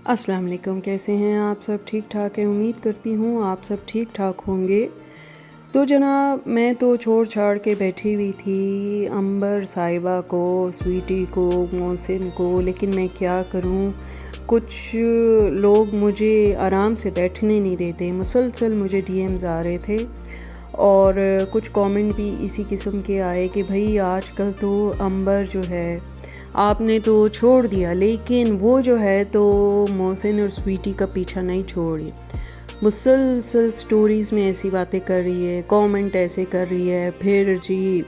अस्सलाम वालेकुम। कैसे हैं आप सब? ठीक ठाक है, उम्मीद करती हूँ आप सब ठीक ठाक होंगे। तो जनाब, मैं तो छोड़ छाड़ के बैठी हुई थी अंबर साहिबा को, स्वीटी को, मोहसिन को, लेकिन मैं क्या करूँ, कुछ लोग मुझे आराम से बैठने नहीं देते। मुसलसल मुझे डीएम्स आ रहे थे और कुछ कमेंट भी इसी किस्म के आए कि भाई आजकल तो अंबर जो है आपने तो छोड़ दिया, लेकिन वो जो है तो मोहसिन और स्वीटी का पीछा नहीं छोड़ी। मुसलसल स्टोरीज़ में ऐसी बातें कर रही है, कमेंट ऐसे कर रही है। फिर जी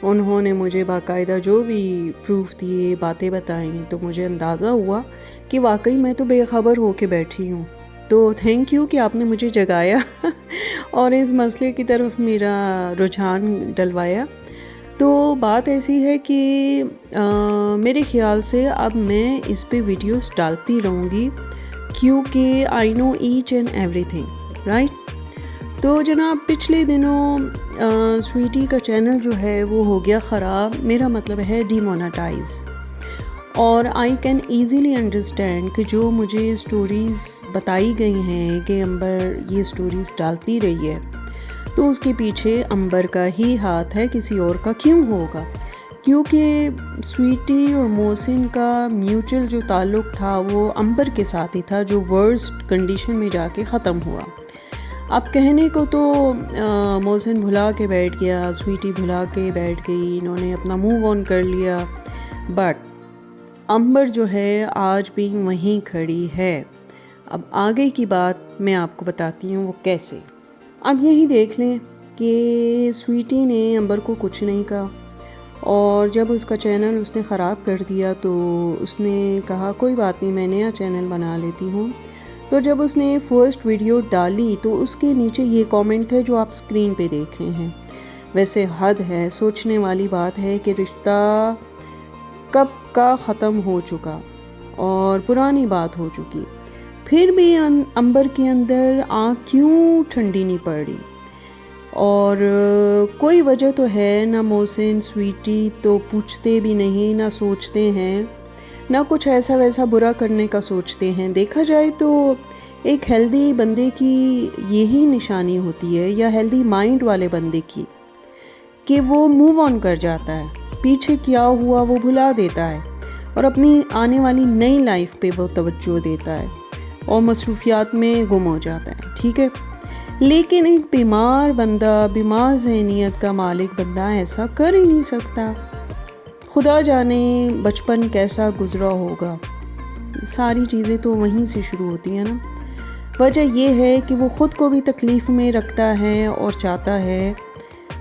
उन्होंने मुझे बाकायदा जो भी प्रूफ दिए, बातें बताई, तो मुझे अंदाज़ा हुआ कि वाकई मैं तो बेखबर होके बैठी हूँ। तो थैंक यू कि आपने मुझे जगाया और इस मसले की तरफ मेरा रुझान डलवाया। तो बात ऐसी है कि मेरे ख़्याल से अब मैं इस पे वीडियोस डालती रहूँगी, क्योंकि I know each and everything, right. तो जनाब, पिछले दिनों स्वीटी का चैनल जो है वो हो गया ख़राब, मेरा मतलब है डीमोनेटाइज। और आई कैन ईज़िली अंडरस्टैंड कि जो मुझे स्टोरीज़ बताई गई हैं कि अंबर ये स्टोरीज़ डालती रही है, तो उसके पीछे अंबर का ही हाथ है, किसी और का क्यों होगा। क्योंकि स्वीटी और मोहसिन का म्यूचुअल जो ताल्लुक़ था वो अंबर के साथ ही था, जो वर्स्ट कंडीशन में जाके ख़त्म हुआ। अब कहने को तो मोहसिन भुला के बैठ गया, स्वीटी भुला के बैठ गई, इन्होंने अपना मूव ऑन कर लिया, बट अंबर जो है आज भी वहीं खड़ी है। अब आगे की बात मैं आपको बताती हूँ वो कैसे। अब यही देख लें कि स्वीटी ने अंबर को कुछ नहीं कहा, और जब उसका चैनल उसने ख़राब कर दिया तो उसने कहा कोई बात नहीं, मैं नया चैनल बना लेती हूँ। तो जब उसने फर्स्ट वीडियो डाली तो उसके नीचे ये कमेंट थे जो आप स्क्रीन पे देख रहे हैं। वैसे हद है, सोचने वाली बात है कि रिश्ता कब का ख़त्म हो चुका और पुरानी बात हो चुकी, फिर भी अंबर के अंदर आँख क्यों ठंडी नहीं पड़ रही। और कोई वजह तो है ना, मोहसिन स्वीटी तो पूछते भी नहीं, ना सोचते हैं, ना कुछ ऐसा वैसा बुरा करने का सोचते हैं। देखा जाए तो एक हेल्दी बंदे की यही निशानी होती है, या हेल्दी माइंड वाले बंदे की, कि वो मूव ऑन कर जाता है, पीछे क्या हुआ वो भुला देता है और अपनी आने वाली नई लाइफ पे वो तवज्जो देता है और मसरूफियात में गुम हो जाता है, ठीक है। लेकिन एक बीमार बंदा, बीमार ज़हनियत का मालिक बंदा ऐसा कर ही नहीं सकता। खुदा जाने बचपन कैसा गुज़रा होगा, सारी चीज़ें तो वहीं से शुरू होती हैं ना। वजह यह है कि वो ख़ुद को भी तकलीफ़ में रखता है और चाहता है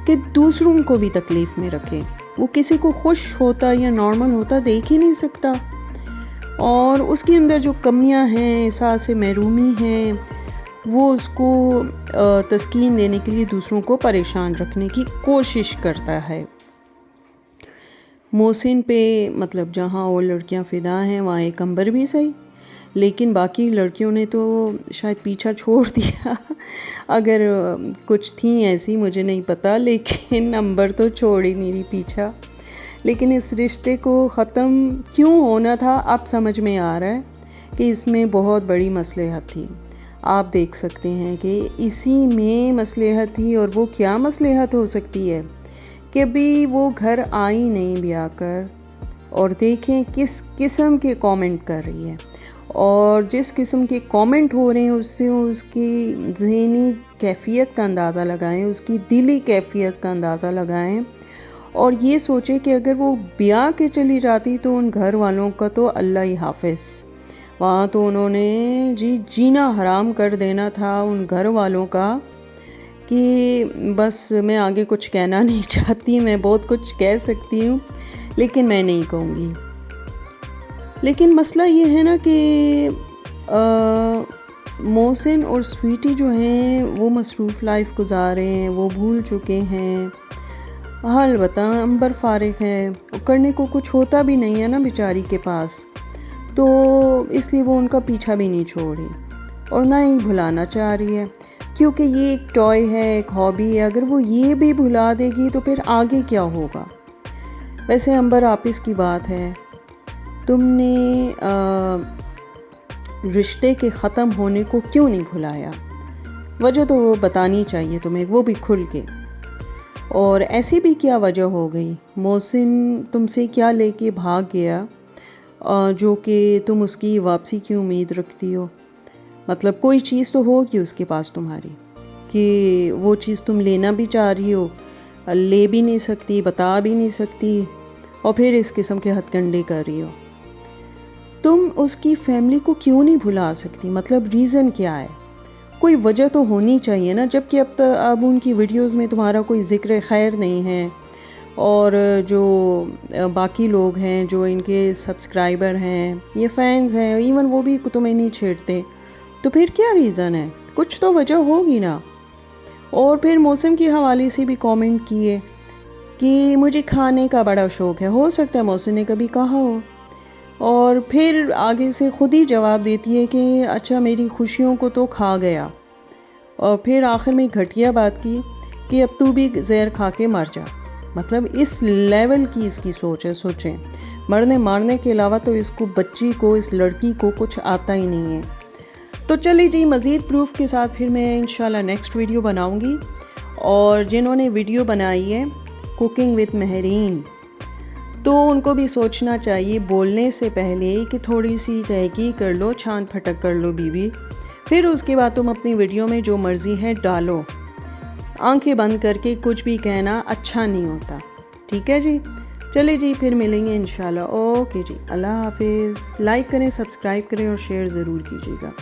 कि दूसरों को भी तकलीफ़ में रखे। वो किसी को खुश होता या नॉर्मल होता देख ही नहीं सकता, और उसके अंदर जो कमियां हैं, एहसास महरूमी हैं, वो उसको तस्कीन देने के लिए दूसरों को परेशान रखने की कोशिश करता है। मोहसिन पे मतलब जहाँ और लड़कियां फ़िदा हैं वहाँ एक अंबर भी सही, लेकिन बाकी लड़कियों ने तो शायद पीछा छोड़ दिया अगर कुछ थी ऐसी मुझे नहीं पता, लेकिन अंबर तो छोड़ ही नहीं रही पीछा। लेकिन इस रिश्ते को ख़त्म क्यों होना था, अब समझ में आ रहा है कि इसमें बहुत बड़ी मसलहत थी। आप देख सकते हैं कि इसी में मसलहत थी, और वो क्या मसलहत हो सकती है कि भी वो घर आई नहीं ब्याह कर, और देखें किस किस्म के कमेंट कर रही है, और जिस किस्म के कमेंट हो रहे हैं उससे उसकी ज़हनी कैफियत का अंदाज़ा लगाएं, उसकी दिली कैफियत का अंदाज़ा लगाएं, और ये सोचे कि अगर वो ब्याह के चली जाती तो उन घर वालों का तो अल्लाह ही हाफिज़। वहाँ तो उन्होंने जी जीना हराम कर देना था उन घर वालों का, कि बस मैं आगे कुछ कहना नहीं चाहती। मैं बहुत कुछ कह सकती हूँ लेकिन मैं नहीं कहूँगी। लेकिन मसला ये है ना कि मोहसिन और स्वीटी जो हैं वो मसरूफ़ लाइफ गुजार रहे हैं, वो भूल चुके हैं। हाल बता, अंबर फारिग है, करने को कुछ होता भी नहीं है ना बेचारी के पास, तो इसलिए वो उनका पीछा भी नहीं छोड़ी और ना ही भुलाना चाह रही है, क्योंकि ये एक टॉय है, एक हॉबी है। अगर वो ये भी भुला देगी तो फिर आगे क्या होगा। वैसे अंबर आपिस की बात है, तुमने रिश्ते के ख़त्म होने को क्यों नहीं भुलाया? वजह तो वो बतानी चाहिए तुम्हें, वो भी खुल के। और ऐसी भी क्या वजह हो गई? मोहसिन तुमसे क्या लेके भाग गया जो कि तुम उसकी वापसी की उम्मीद रखती हो? मतलब कोई चीज़ तो होगी उसके पास तुम्हारी कि वो चीज़ तुम लेना भी चाह रही हो, ले भी नहीं सकती, बता भी नहीं सकती, और फिर इस किस्म के हथकंडे कर रही हो। तुम उसकी फैमिली को क्यों नहीं भुला सकती? मतलब रीज़न क्या है? कोई वजह तो होनी चाहिए ना, जबकि अब उनकी वीडियोस में तुम्हारा कोई ज़िक्र खैर नहीं है, और जो बाकी लोग हैं जो इनके सब्सक्राइबर हैं, ये फ़ैन्स हैं, इवन वो भी तुम्हें नहीं छेड़ते, तो फिर क्या रीज़न है? कुछ तो वजह होगी ना। और फिर मौसम के हवाले से भी कमेंट किए कि मुझे खाने का बड़ा शौक़ है। हो सकता है मौसम ने कभी कहा हो, और फिर आगे से ख़ुद ही जवाब देती है कि अच्छा मेरी खुशियों को तो खा गया, और फिर आखिर में घटिया बात की कि अब तू भी जहर खा के मर जा। मतलब इस लेवल की इसकी सोच है। सोचें, मरने मारने के अलावा तो इसको, बच्ची को, इस लड़की को कुछ आता ही नहीं है। तो चलिए जी, मज़ीद प्रूफ के साथ फिर मैं इंशाल्लाह नेक्स्ट वीडियो बनाऊंगी। और जिन्होंने वीडियो बनाई है कुकिंग विद महरीन, तो उनको भी सोचना चाहिए बोलने से पहले कि थोड़ी सी तहकीक कर लो, छान फटक कर लो बीवी, फिर उसके बाद तुम अपनी वीडियो में जो मर्ज़ी है डालो। आंखें बंद करके कुछ भी कहना अच्छा नहीं होता। ठीक है जी, चलिए जी, फिर मिलेंगे इंशाल्लाह। ओके जी, अल्लाह हाफिज़। लाइक करें, सब्सक्राइब करें और शेयर ज़रूर कीजिएगा।